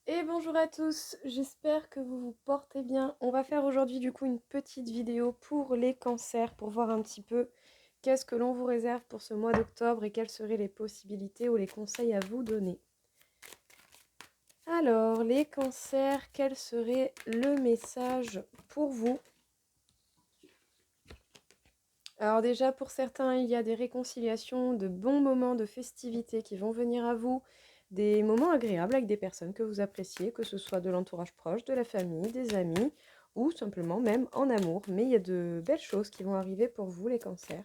Et bonjour à tous, j'espère que vous vous portez bien. On va faire aujourd'hui du coup une petite vidéo pour les cancers, pour voir un petit peu qu'est-ce que l'on vous réserve pour ce mois d'octobre et quelles seraient les possibilités ou les conseils à vous donner. Alors, les cancers, quel serait le message pour vous? Alors déjà, pour certains, il y a des réconciliations, de bons moments de festivités qui vont venir à vous, des moments agréables avec des personnes que vous appréciez, que ce soit de l'entourage proche, de la famille, des amis, ou simplement même en amour. Mais il y a de belles choses qui vont arriver pour vous, les cancers.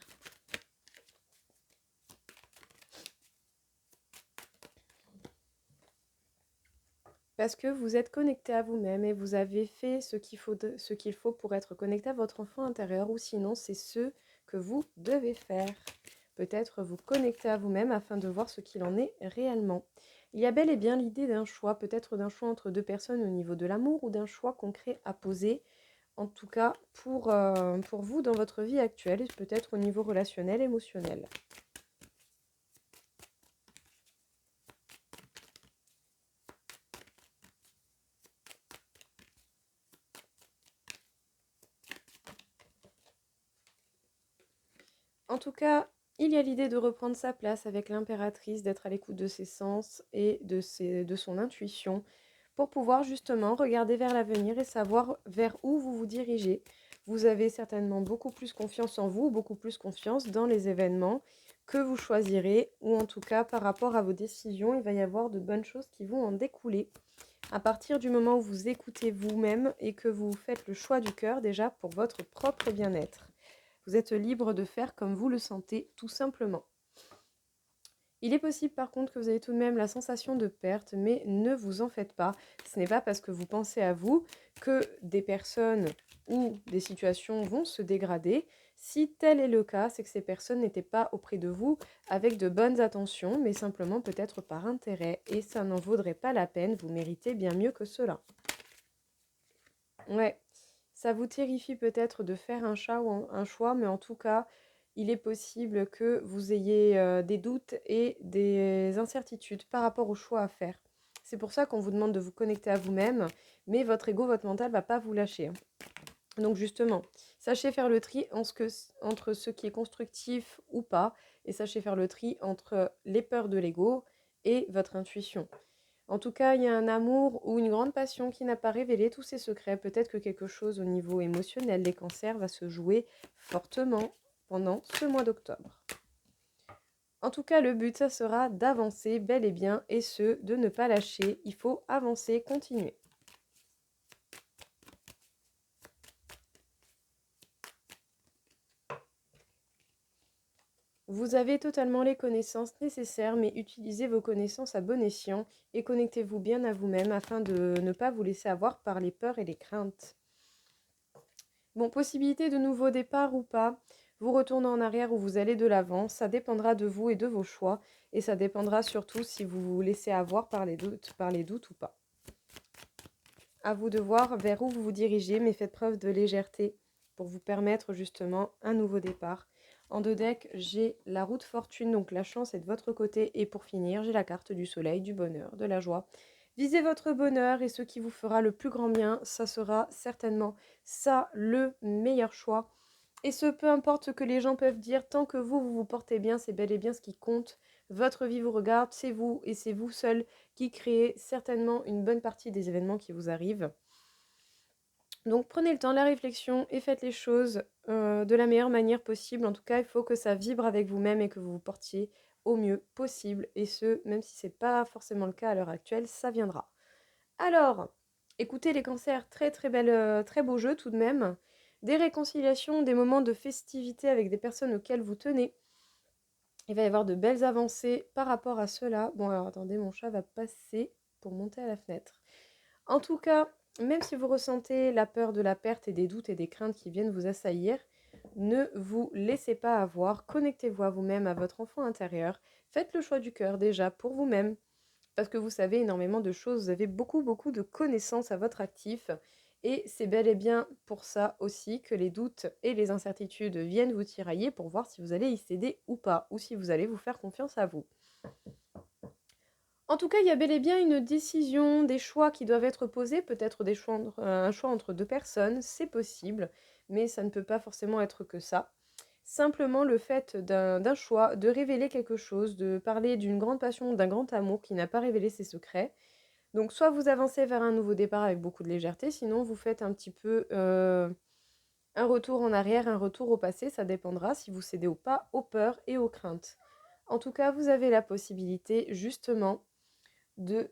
Parce que vous êtes connecté à vous-même et vous avez fait ce qu'il faut pour être connecté à votre enfant intérieur, ou sinon c'est ce que vous devez faire. Peut-être vous connecter à vous-même afin de voir ce qu'il en est réellement. Il y a bel et bien l'idée d'un choix, peut-être d'un choix entre deux personnes au niveau de l'amour ou d'un choix concret à poser, en tout cas pour vous dans votre vie actuelle et peut-être au niveau relationnel, émotionnel. En tout cas, il y a l'idée de reprendre sa place avec l'impératrice, d'être à l'écoute de ses sens et de son intuition pour pouvoir justement regarder vers l'avenir et savoir vers où vous vous dirigez. Vous avez certainement beaucoup plus confiance en vous, beaucoup plus confiance dans les événements que vous choisirez, ou en tout cas par rapport à vos décisions, il va y avoir de bonnes choses qui vont en découler. À partir du moment où vous écoutez vous-même et que vous faites le choix du cœur déjà pour votre propre bien-être. Vous êtes libre de faire comme vous le sentez, tout simplement. Il est possible par contre que vous avez tout de même la sensation de perte, mais ne vous en faites pas. Ce n'est pas parce que vous pensez à vous que des personnes ou des situations vont se dégrader. Si tel est le cas, c'est que ces personnes n'étaient pas auprès de vous avec de bonnes intentions, mais simplement peut-être par intérêt, et ça n'en vaudrait pas la peine, vous méritez bien mieux que cela. Ouais, ça vous terrifie peut-être de faire un choix, mais en tout cas, il est possible que vous ayez des doutes et des incertitudes par rapport au choix à faire. C'est pour ça qu'on vous demande de vous connecter à vous-même, mais votre ego, votre mental va pas vous lâcher, hein. Donc justement, sachez faire le tri entre ce qui est constructif ou pas, et sachez faire le tri entre les peurs de l'ego et votre intuition. En tout cas, il y a un amour ou une grande passion qui n'a pas révélé tous ses secrets. Peut-être que quelque chose au niveau émotionnel des cancers va se jouer fortement pendant ce mois d'octobre. En tout cas, le but, ça sera d'avancer bel et bien et de ne pas lâcher. Il faut avancer, continuer. Vous avez totalement les connaissances nécessaires, mais utilisez vos connaissances à bon escient et connectez-vous bien à vous-même afin de ne pas vous laisser avoir par les peurs et les craintes. Bon, possibilité de nouveau départ ou pas, vous retournez en arrière ou vous allez de l'avant, ça dépendra de vous et de vos choix, et ça dépendra surtout si vous vous laissez avoir par les doutes ou pas. À vous de voir vers où vous vous dirigez, mais faites preuve de légèreté pour vous permettre justement un nouveau départ. En deux decks, j'ai la roue de fortune, donc la chance est de votre côté, et pour finir, j'ai la carte du soleil, du bonheur, de la joie. Visez votre bonheur et ce qui vous fera le plus grand bien, ça sera certainement ça le meilleur choix. Et ce, peu importe ce que les gens peuvent dire, tant que vous vous portez bien, c'est bel et bien ce qui compte. Votre vie vous regarde, c'est vous et c'est vous seul qui créez certainement une bonne partie des événements qui vous arrivent. Donc prenez le temps de la réflexion et faites les choses de la meilleure manière possible. En tout cas, il faut que ça vibre avec vous-même et que vous vous portiez au mieux possible. Et ce, même si ce n'est pas forcément le cas à l'heure actuelle, ça viendra. Alors, écoutez les cancers, très beau jeu tout de même. Des réconciliations, des moments de festivité avec des personnes auxquelles vous tenez. Il va y avoir de belles avancées par rapport à cela. Bon, alors attendez, mon chat va passer pour monter à la fenêtre. En tout cas, même si vous ressentez la peur de la perte et des doutes et des craintes qui viennent vous assaillir, ne vous laissez pas avoir. Connectez-vous à vous-même, à votre enfant intérieur. Faites le choix du cœur déjà pour vous-même parce que vous savez énormément de choses, vous avez beaucoup de connaissances à votre actif et c'est bel et bien pour ça aussi que les doutes et les incertitudes viennent vous tirailler pour voir si vous allez y céder ou pas, ou si vous allez vous faire confiance à vous. En tout cas, il y a bel et bien une décision, des choix qui doivent être posés, peut-être un choix entre deux personnes, c'est possible, mais ça ne peut pas forcément être que ça. Simplement le fait d'un choix, de révéler quelque chose, de parler d'une grande passion, d'un grand amour qui n'a pas révélé ses secrets. Donc soit vous avancez vers un nouveau départ avec beaucoup de légèreté, sinon vous faites un petit peu un retour en arrière, un retour au passé, ça dépendra si vous cédez ou pas aux peurs et aux craintes. En tout cas, vous avez la possibilité justement de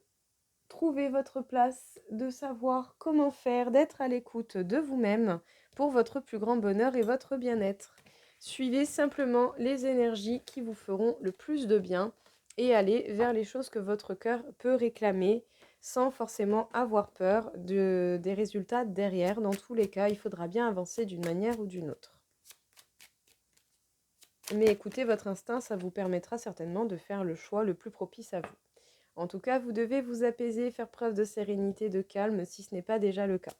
trouver votre place, de savoir comment faire, d'être à l'écoute de vous-même pour votre plus grand bonheur et votre bien-être. Suivez simplement les énergies qui vous feront le plus de bien et allez vers les choses que votre cœur peut réclamer sans forcément avoir peur des résultats derrière. Dans tous les cas, il faudra bien avancer d'une manière ou d'une autre. Mais écoutez votre instinct, ça vous permettra certainement de faire le choix le plus propice à vous. En tout cas, vous devez vous apaiser, faire preuve de sérénité, de calme, si ce n'est pas déjà le cas.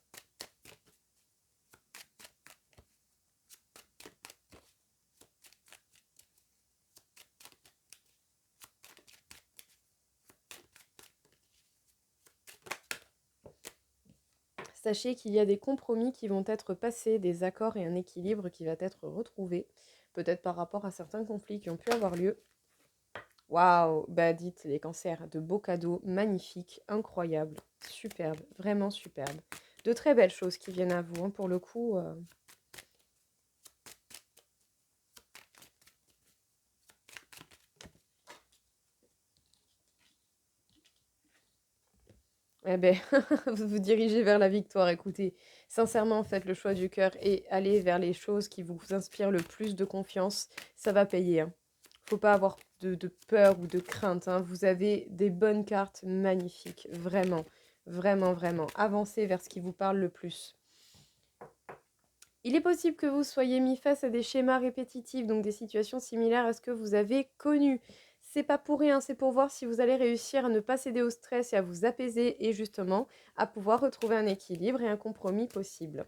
Sachez qu'il y a des compromis qui vont être passés, des accords et un équilibre qui va être retrouvé, peut-être par rapport à certains conflits qui ont pu avoir lieu. Waouh, bah dites les cancers, de beaux cadeaux, magnifiques, incroyables, superbes, vraiment superbes. De très belles choses qui viennent à vous, hein, pour le coup. Eh ben, vous vous dirigez vers la victoire. Écoutez, sincèrement, faites le choix du cœur et allez vers les choses qui vous inspirent le plus de confiance. Ça va payer, hein. Faut pas avoir de peur ou de crainte, hein. Vous avez des bonnes cartes magnifiques, vraiment, vraiment, vraiment. Avancez vers ce qui vous parle le plus. Il est possible que vous soyez mis face à des schémas répétitifs, donc des situations similaires à ce que vous avez connu. C'est pas pour rien, c'est pour voir si vous allez réussir à ne pas céder au stress et à vous apaiser et justement à pouvoir retrouver un équilibre et un compromis possible.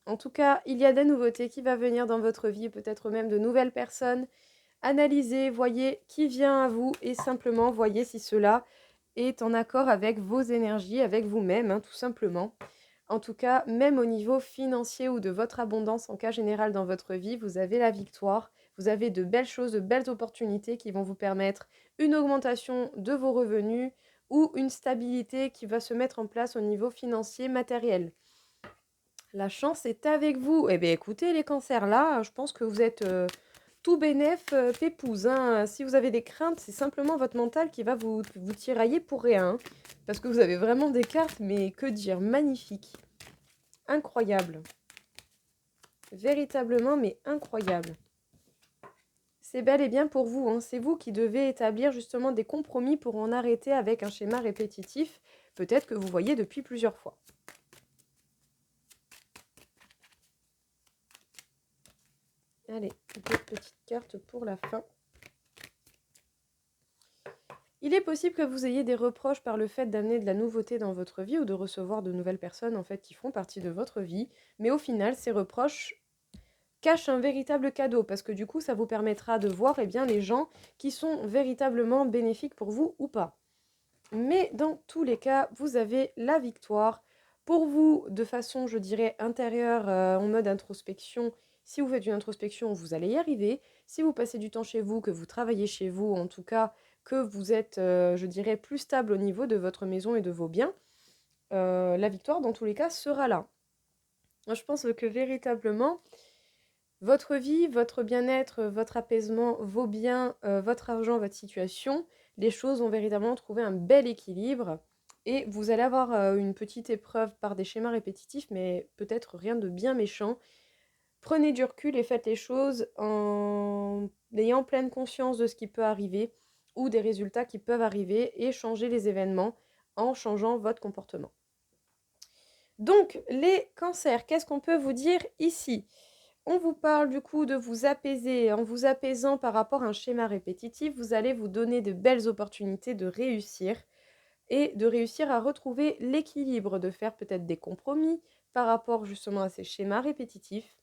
En tout cas, il y a des nouveautés qui vont venir dans votre vie, peut-être même de nouvelles personnes. Analysez, voyez qui vient à vous et simplement voyez si cela est en accord avec vos énergies, avec vous-même, hein, tout simplement. En tout cas, même au niveau financier ou de votre abondance en cas général dans votre vie, vous avez la victoire. Vous avez de belles choses, de belles opportunités qui vont vous permettre une augmentation de vos revenus ou une stabilité qui va se mettre en place au niveau financier matériel. La chance est avec vous. Eh bien, écoutez, les cancers, là, je pense que vous êtes tout bénef, pépouze, hein. Si vous avez des craintes, c'est simplement votre mental qui va vous tirailler pour rien, hein. Parce que vous avez vraiment des cartes, mais que dire, magnifiques. Incroyable. Véritablement, mais incroyable. C'est bel et bien pour vous, hein. C'est vous qui devez établir justement des compromis pour en arrêter avec un schéma répétitif, peut-être que vous voyez depuis plusieurs fois. Allez, deux petites cartes pour la fin. Il est possible que vous ayez des reproches par le fait d'amener de la nouveauté dans votre vie ou de recevoir de nouvelles personnes en fait qui font partie de votre vie, mais au final, ces reproches cachent un véritable cadeau parce que du coup, ça vous permettra de voir bien, les gens qui sont véritablement bénéfiques pour vous ou pas. Mais dans tous les cas, vous avez la victoire. Pour vous, de façon, je dirais, intérieure, en mode introspection, si vous faites une introspection, vous allez y arriver. Si vous passez du temps chez vous, que vous travaillez chez vous, en tout cas, que vous êtes, je dirais, plus stable au niveau de votre maison et de vos biens, la victoire, dans tous les cas, sera là. Moi, je pense que véritablement, votre vie, votre bien-être, votre apaisement, vos biens, votre argent, votre situation, les choses vont véritablement trouver un bel équilibre et vous allez avoir une petite épreuve par des schémas répétitifs, mais peut-être rien de bien méchant. Prenez du recul et faites les choses en ayant pleine conscience de ce qui peut arriver ou des résultats qui peuvent arriver et changer les événements en changeant votre comportement. Donc, les cancers, qu'est-ce qu'on peut vous dire ici ? On vous parle du coup de vous apaiser. En vous apaisant par rapport à un schéma répétitif, vous allez vous donner de belles opportunités de réussir et de réussir à retrouver l'équilibre, de faire peut-être des compromis par rapport justement à ces schémas répétitifs.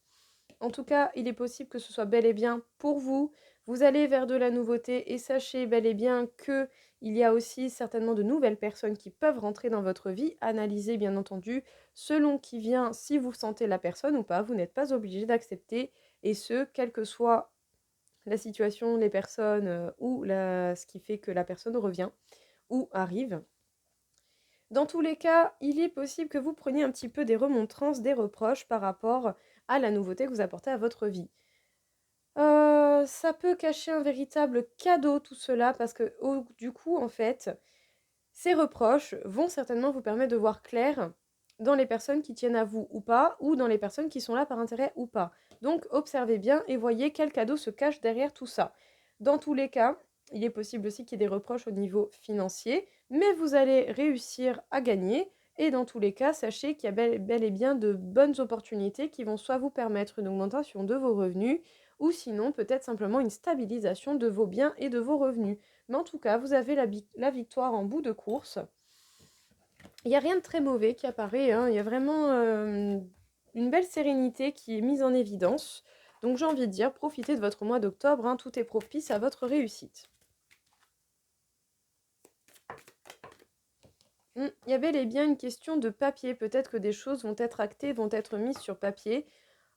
En tout cas, il est possible que ce soit bel et bien pour vous Vous allez vers de la nouveauté et sachez bel et bien que il y a aussi certainement de nouvelles personnes qui peuvent rentrer dans votre vie. Analysez bien entendu selon qui vient, si vous sentez la personne ou pas. Vous n'êtes pas obligé d'accepter et ce, quelle que soit la situation, les personnes ou ce qui fait que la personne revient ou arrive. Dans tous les cas, il est possible que vous preniez un petit peu des remontrances, des reproches par rapport à la nouveauté que vous apportez à votre vie. Ça peut cacher un véritable cadeau tout cela parce que du coup, en fait, ces reproches vont certainement vous permettre de voir clair dans les personnes qui tiennent à vous ou pas, ou dans les personnes qui sont là par intérêt ou pas. Donc observez bien et voyez quel cadeau se cache derrière tout ça. Dans tous les cas, il est possible aussi qu'il y ait des reproches au niveau financier, mais vous allez réussir à gagner. Et dans tous les cas, sachez qu'il y a bel et bien de bonnes opportunités qui vont soit vous permettre une augmentation de vos revenus, ou sinon peut-être simplement une stabilisation de vos biens et de vos revenus. Mais en tout cas, vous avez la victoire en bout de course. Il n'y a rien de très mauvais qui apparaît, hein. Il y a vraiment une belle sérénité qui est mise en évidence. Donc j'ai envie de dire, profitez de votre mois d'octobre, hein, tout est propice à votre réussite. Il y a bel et bien une question de papier. Peut-être que des choses vont être actées, vont être mises sur papier.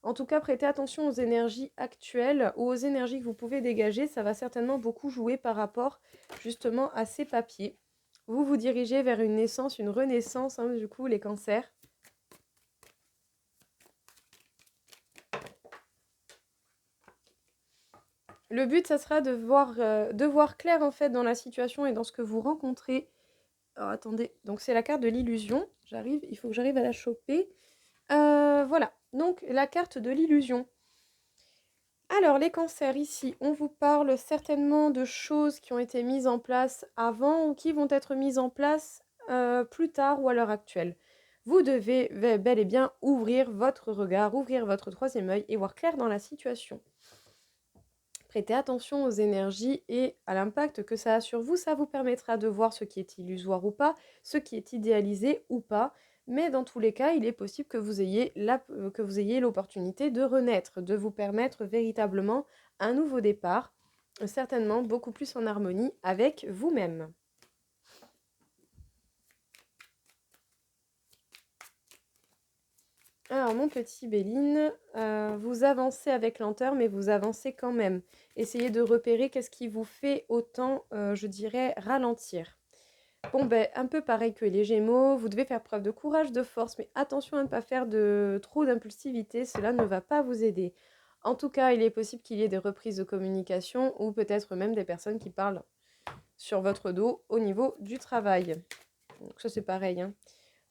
En tout cas, prêtez attention aux énergies actuelles ou aux énergies que vous pouvez dégager. Ça va certainement beaucoup jouer par rapport justement à ces papiers. Vous vous dirigez vers une naissance, une renaissance, hein, du coup, les cancers. Le but, ça sera de voir clair en fait dans la situation et dans ce que vous rencontrez. Alors attendez, donc c'est la carte de l'illusion. Il faut que j'arrive à la choper. Voilà, donc la carte de l'illusion. Alors, les cancers, ici, on vous parle certainement de choses qui ont été mises en place avant ou qui vont être mises en place plus tard ou à l'heure actuelle. Vous devez bel et bien ouvrir votre regard, ouvrir votre troisième œil et voir clair dans la situation. Prêtez attention aux énergies et à l'impact que ça a sur vous. Ça vous permettra de voir ce qui est illusoire ou pas, ce qui est idéalisé ou pas. Mais dans tous les cas, il est possible que vous ayez l'opportunité de renaître, de vous permettre véritablement un nouveau départ, certainement beaucoup plus en harmonie avec vous-même. Alors, mon petit Béline, vous avancez avec lenteur, mais vous avancez quand même. Essayez de repérer qu'est-ce qui vous fait autant, je dirais, ralentir. Bon, ben, un peu pareil que les Gémeaux, vous devez faire preuve de courage, de force, mais attention à ne pas faire trop d'impulsivité, cela ne va pas vous aider. En tout cas, il est possible qu'il y ait des reprises de communication ou peut-être même des personnes qui parlent sur votre dos au niveau du travail. Donc ça, c'est pareil, hein.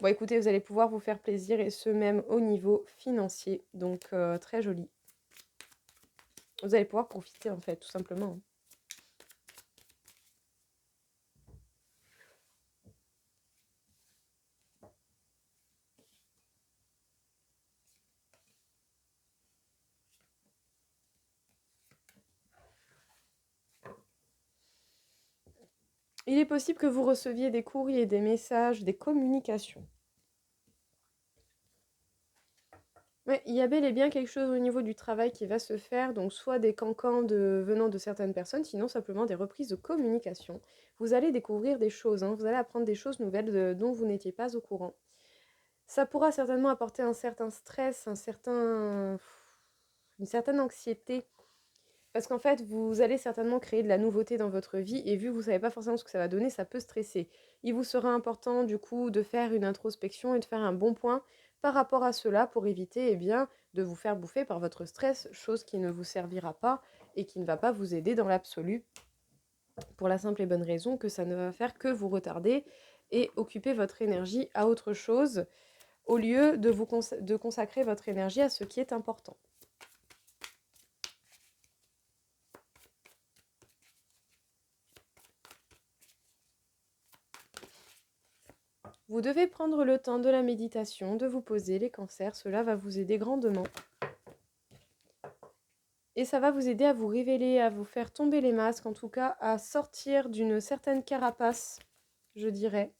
Bon, écoutez, vous allez pouvoir vous faire plaisir et ce même au niveau financier. Donc, très joli. Vous allez pouvoir profiter, en fait, tout simplement. Il est possible que vous receviez des courriers, des messages, des communications. Ouais, il y a bel et bien quelque chose au niveau du travail qui va se faire, donc soit des cancans venant de certaines personnes, sinon simplement des reprises de communication. Vous allez découvrir des choses, hein, vous allez apprendre des choses nouvelles dont vous n'étiez pas au courant. Ça pourra certainement apporter un certain stress, une certaine anxiété, parce qu'en fait, vous allez certainement créer de la nouveauté dans votre vie, et vu que vous ne savez pas forcément ce que ça va donner, ça peut stresser. Il vous sera important, du coup, de faire une introspection et de faire un bon point par rapport à cela pour éviter, eh bien, de vous faire bouffer par votre stress, chose qui ne vous servira pas et qui ne va pas vous aider dans l'absolu, pour la simple et bonne raison que ça ne va faire que vous retarder et occuper votre énergie à autre chose, au lieu de consacrer votre énergie à ce qui est important. Vous devez prendre le temps de la méditation, de vous poser les cancers, cela va vous aider grandement. Et ça va vous aider à vous révéler, à vous faire tomber les masques, en tout cas à sortir d'une certaine carapace, je dirais.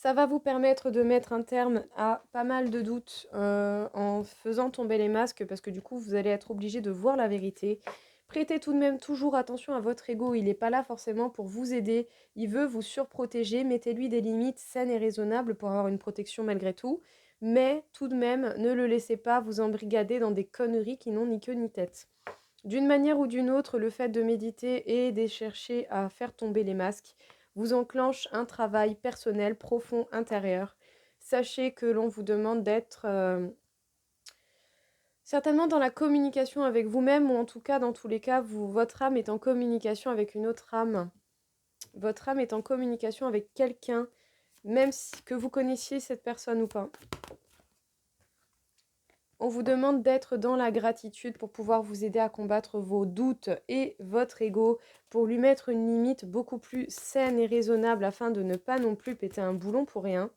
Ça va vous permettre de mettre un terme à pas mal de doutes en faisant tomber les masques parce que du coup, vous allez être obligé de voir la vérité. Prêtez tout de même toujours attention à votre ego. Il n'est pas là forcément pour vous aider. Il veut vous surprotéger. Mettez-lui des limites saines et raisonnables pour avoir une protection malgré tout. Mais tout de même, ne le laissez pas vous embrigader dans des conneries qui n'ont ni queue ni tête. D'une manière ou d'une autre, le fait de méditer et de chercher à faire tomber les masques vous enclenche un travail personnel profond intérieur. Sachez que l'on vous demande d'être certainement dans la communication avec vous-même, ou en tout cas, dans tous les cas, votre âme est en communication avec une autre âme. Votre âme est en communication avec quelqu'un, même si, que vous connaissiez cette personne ou pas. On vous demande d'être dans la gratitude pour pouvoir vous aider à combattre vos doutes et votre ego, pour lui mettre une limite beaucoup plus saine et raisonnable afin de ne pas non plus péter un boulon pour rien.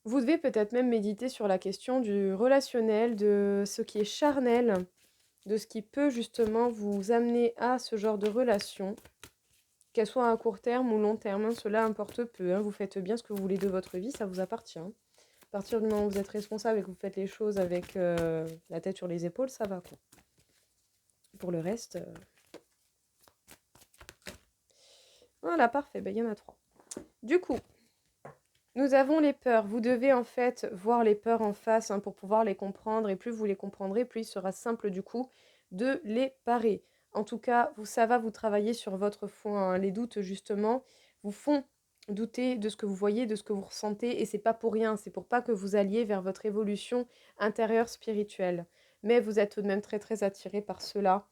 Vous devez peut-être même méditer sur la question du relationnel, de ce qui est charnel, de ce qui peut justement vous amener à ce genre de relation, qu'elle soit à court terme ou long terme, cela importe peu. Vous faites bien ce que vous voulez de votre vie, ça vous appartient. À partir du moment où vous êtes responsable et que vous faites les choses avec la tête sur les épaules, ça va quoi. Pour le reste, voilà, parfait, il y en a 3. Du coup, nous avons les peurs. Vous devez en fait voir les peurs en face pour pouvoir les comprendre. Et plus vous les comprendrez, plus il sera simple du coup de les parer. En tout cas, ça va vous travailler sur votre foi. Les doutes, justement, vous font douter de ce que vous voyez, de ce que vous ressentez. Et c'est pas pour rien. C'est pour pas que vous alliez vers votre évolution intérieure spirituelle. Mais vous êtes tout de même très très attiré par cela.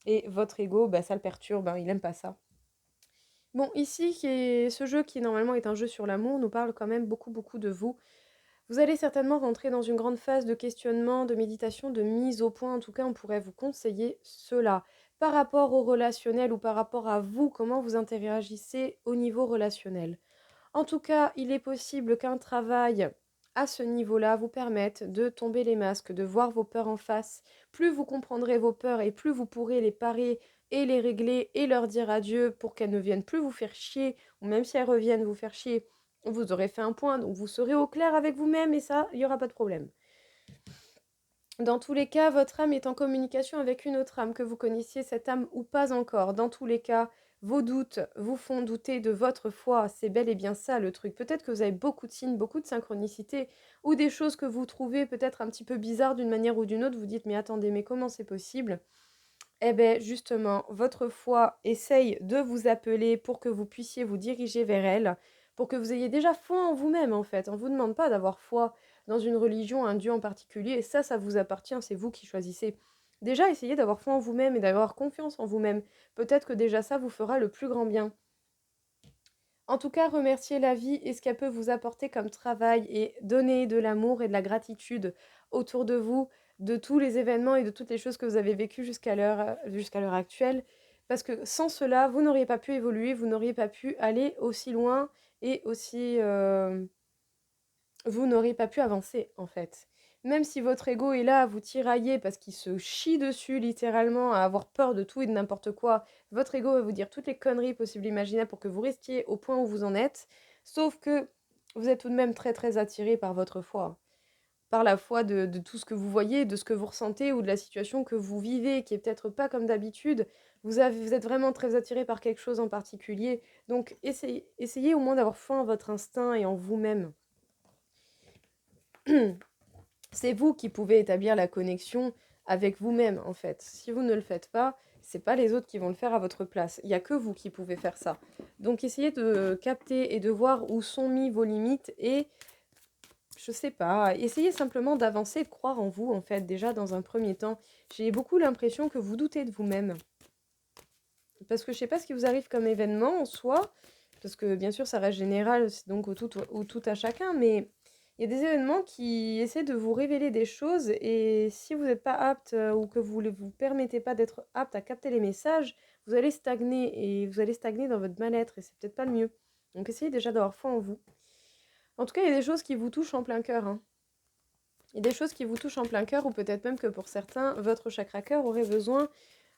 Et votre ego, ça le perturbe. Il aime pas ça. Bon, ici, ce jeu qui normalement est un jeu sur l'amour, nous parle quand même beaucoup de vous. Vous allez certainement rentrer dans une grande phase de questionnement, de méditation, de mise au point. En tout cas, on pourrait vous conseiller cela. Par rapport au relationnel ou par rapport à vous, comment vous interagissez au niveau relationnel. En tout cas, il est possible qu'un travail à ce niveau-là vous permette de tomber les masques, de voir vos peurs en face. Plus vous comprendrez vos peurs et plus vous pourrez les parer et les régler et leur dire adieu pour qu'elles ne viennent plus vous faire chier, ou même si elles reviennent vous faire chier, vous aurez fait un point, donc vous serez au clair avec vous-même et ça, il n'y aura pas de problème. Dans tous les cas, votre âme est en communication avec une autre âme, que vous connaissiez cette âme ou pas encore. Dans tous les cas, vos doutes vous font douter de votre foi. C'est bel et bien ça le truc. Peut-être que vous avez beaucoup de signes, beaucoup de synchronicité, ou des choses que vous trouvez peut-être un petit peu bizarres d'une manière ou d'une autre. Vous dites, mais attendez, mais comment c'est possible? Eh bien, justement, votre foi essaye de vous appeler pour que vous puissiez vous diriger vers elle, pour que vous ayez déjà foi en vous-même, en fait. On ne vous demande pas d'avoir foi dans une religion, un dieu en particulier, et ça vous appartient, c'est vous qui choisissez. Déjà, essayez d'avoir foi en vous-même et d'avoir confiance en vous-même. Peut-être que déjà ça vous fera le plus grand bien. En tout cas, remerciez la vie et ce qu'elle peut vous apporter comme travail et donner de l'amour et de la gratitude autour de vous, de tous les événements et de toutes les choses que vous avez vécues jusqu'à l'heure actuelle. Parce que sans cela, vous n'auriez pas pu évoluer, vous n'auriez pas pu aller aussi loin et aussi... vous n'auriez pas pu avancer en fait. Même si votre ego est là à vous tirailler parce qu'il se chie dessus littéralement, à avoir peur de tout et de n'importe quoi, votre ego va vous dire toutes les conneries possibles et imaginables pour que vous restiez au point où vous en êtes, sauf que vous êtes tout de même très très attiré par votre foi, par la foi de tout ce que vous voyez, de ce que vous ressentez ou de la situation que vous vivez, qui est peut-être pas comme d'habitude. Vous êtes vraiment très attiré par quelque chose en particulier, donc essayez au moins d'avoir foi en votre instinct et en vous-même. C'est vous qui pouvez établir la connexion avec vous-même, en fait. Si vous ne le faites pas, c'est pas les autres qui vont le faire à votre place. Il y a que vous qui pouvez faire ça. Donc essayez de capter et de voir où sont mis vos limites et je sais pas, essayez simplement d'avancer, de croire en vous, en fait, déjà dans un premier temps. J'ai beaucoup l'impression que vous doutez de vous-même. Parce que je sais pas ce qui vous arrive comme événement en soi, parce que bien sûr ça reste général, c'est donc au tout à chacun, mais il y a des événements qui essaient de vous révéler des choses et si vous n'êtes pas apte ou que vous ne vous permettez pas d'être apte à capter les messages, vous allez stagner et vous allez stagner dans votre mal-être et c'est peut-être pas le mieux. Donc essayez déjà d'avoir foi en vous. En tout cas, il y a des choses qui vous touchent en plein cœur. Il y a des choses qui vous touchent en plein cœur ou peut-être même que pour certains, votre chakra cœur aurait besoin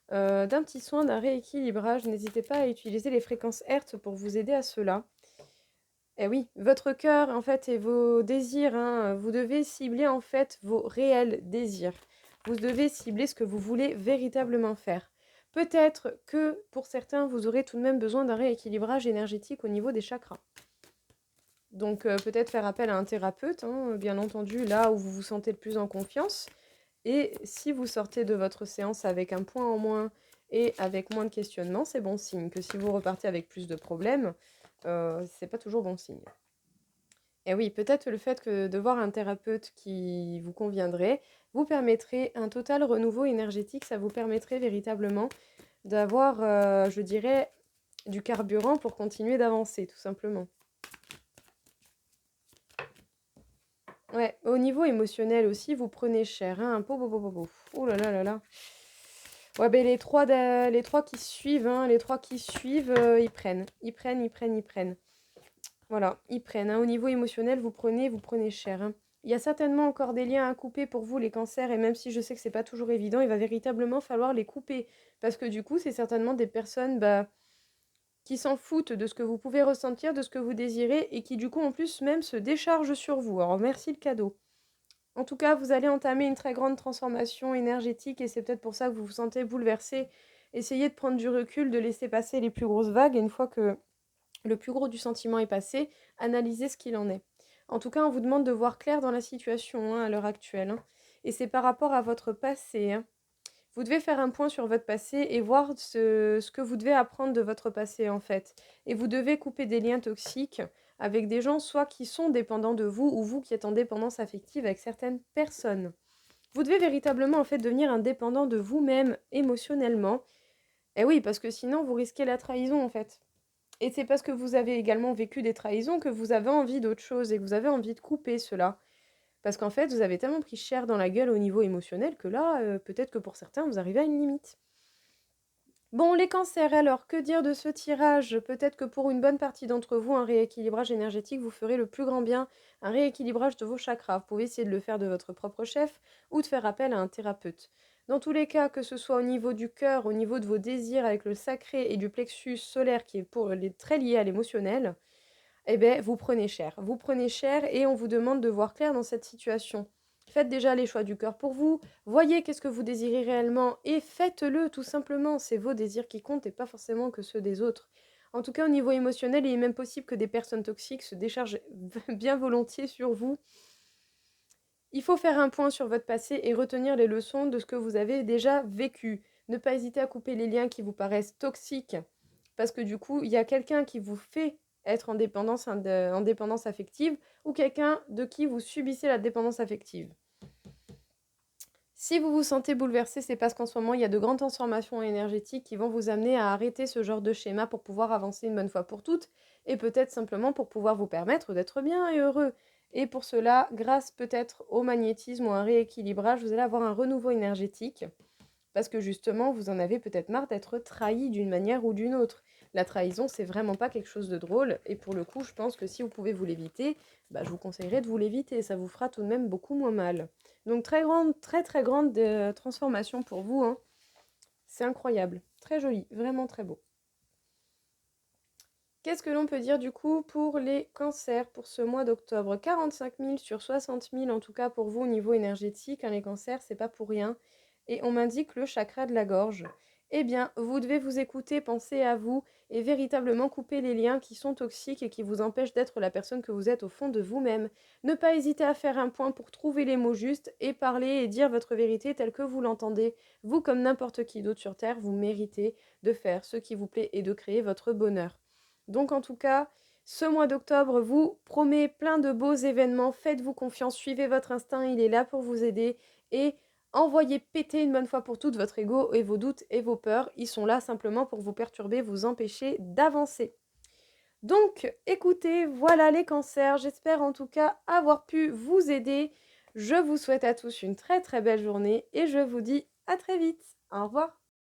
d'un petit soin, d'un rééquilibrage. N'hésitez pas à utiliser les fréquences Hertz pour vous aider à cela. Eh oui, votre cœur, en fait, et vos désirs, hein, vous devez cibler, en fait, vos réels désirs. Vous devez cibler ce que vous voulez véritablement faire. Peut-être que, pour certains, vous aurez tout de même besoin d'un rééquilibrage énergétique au niveau des chakras. Donc, peut-être faire appel à un thérapeute, hein, bien entendu, là où vous vous sentez le plus en confiance. Et si vous sortez de votre séance avec un point en moins et avec moins de questionnements, c'est bon signe. Que si vous repartez avec plus de problèmes, c'est pas toujours bon signe. Et oui, peut-être le fait que de voir un thérapeute qui vous conviendrait vous permettrait un total renouveau énergétique. Ça vous permettrait véritablement d'avoir, je dirais, du carburant pour continuer d'avancer, tout simplement. Ouais, au niveau émotionnel aussi, vous prenez cher, hein. Oh là là là là. Ouais, ben les trois qui suivent, hein, les trois qui suivent, ils prennent. Ils prennent, ils prennent, ils prennent. Voilà, ils prennent, hein. Au niveau émotionnel, vous prenez cher, hein. Il y a certainement encore des liens à couper pour vous, les cancers, et même si je sais que c'est pas toujours évident, il va véritablement falloir les couper. Parce que du coup, c'est certainement des personnes bah, qui s'en foutent de ce que vous pouvez ressentir, de ce que vous désirez, et qui du coup en plus même se déchargent sur vous. Alors merci le cadeau. En tout cas, vous allez entamer une très grande transformation énergétique et c'est peut-être pour ça que vous vous sentez bouleversé. Essayez de prendre du recul, de laisser passer les plus grosses vagues et une fois que le plus gros du sentiment est passé, analysez ce qu'il en est. En tout cas, on vous demande de voir clair dans la situation hein, à l'heure actuelle. Hein. Et c'est par rapport à votre passé. Hein. Vous devez faire un point sur votre passé et voir ce que vous devez apprendre de votre passé en fait. Et vous devez couper des liens toxiques avec des gens soit qui sont dépendants de vous ou vous qui êtes en dépendance affective avec certaines personnes. Vous devez véritablement en fait devenir indépendant de vous-même émotionnellement. Et oui, parce que sinon vous risquez la trahison en fait. Et c'est parce que vous avez également vécu des trahisons que vous avez envie d'autre chose et que vous avez envie de couper cela. Parce qu'en fait, vous avez tellement pris cher dans la gueule au niveau émotionnel que là, peut-être que pour certains, vous arrivez à une limite. Bon, les cancers, alors, que dire de ce tirage? Peut-être que pour une bonne partie d'entre vous, un rééquilibrage énergétique vous ferait le plus grand bien, un rééquilibrage de vos chakras. Vous pouvez essayer de le faire de votre propre chef ou de faire appel à un thérapeute. Dans tous les cas, que ce soit au niveau du cœur, au niveau de vos désirs avec le sacré et du plexus solaire qui est pour les très lié à l'émotionnel, eh bien, vous prenez cher. Vous prenez cher et on vous demande de voir clair dans cette situation. Faites déjà les choix du cœur pour vous, voyez qu'est-ce que vous désirez réellement et faites-le tout simplement. C'est vos désirs qui comptent et pas forcément que ceux des autres. En tout cas, au niveau émotionnel, il est même possible que des personnes toxiques se déchargent bien volontiers sur vous. Il faut faire un point sur votre passé et retenir les leçons de ce que vous avez déjà vécu. Ne pas hésiter à couper les liens qui vous paraissent toxiques parce que du coup, il y a quelqu'un qui vous fait être en dépendance affective ou quelqu'un de qui vous subissez la dépendance affective. Si vous vous sentez bouleversé, c'est parce qu'en ce moment, il y a de grandes transformations énergétiques qui vont vous amener à arrêter ce genre de schéma pour pouvoir avancer une bonne fois pour toutes et peut-être simplement pour pouvoir vous permettre d'être bien et heureux. Et pour cela, grâce peut-être au magnétisme ou à un rééquilibrage, vous allez avoir un renouveau énergétique parce que justement, vous en avez peut-être marre d'être trahi d'une manière ou d'une autre. La trahison, c'est vraiment pas quelque chose de drôle. Et pour le coup, je pense que si vous pouvez vous l'éviter, bah, je vous conseillerais de vous l'éviter. Ça vous fera tout de même beaucoup moins mal. Donc très grande transformation pour vous. Hein. C'est incroyable. Très joli. Vraiment très beau. Qu'est-ce que l'on peut dire du coup pour les cancers pour ce mois d'octobre? 45 000 sur 60 000 en tout cas pour vous au niveau énergétique. Hein, les cancers, c'est pas pour rien. Et on m'indique le chakra de la gorge. Eh bien, vous devez vous écouter, penser à vous et véritablement couper les liens qui sont toxiques et qui vous empêchent d'être la personne que vous êtes au fond de vous-même. Ne pas hésiter à faire un point pour trouver les mots justes et parler et dire votre vérité telle que vous l'entendez. Vous, comme n'importe qui d'autre sur Terre, vous méritez de faire ce qui vous plaît et de créer votre bonheur. Donc en tout cas, ce mois d'octobre vous promet plein de beaux événements. Faites-vous confiance, suivez votre instinct, il est là pour vous aider et envoyez péter une bonne fois pour toutes votre ego et vos doutes et vos peurs. Ils sont là simplement pour vous perturber, vous empêcher d'avancer. Donc écoutez, voilà les cancers. J'espère en tout cas avoir pu vous aider. Je vous souhaite à tous une très très belle journée et je vous dis à très vite. Au revoir.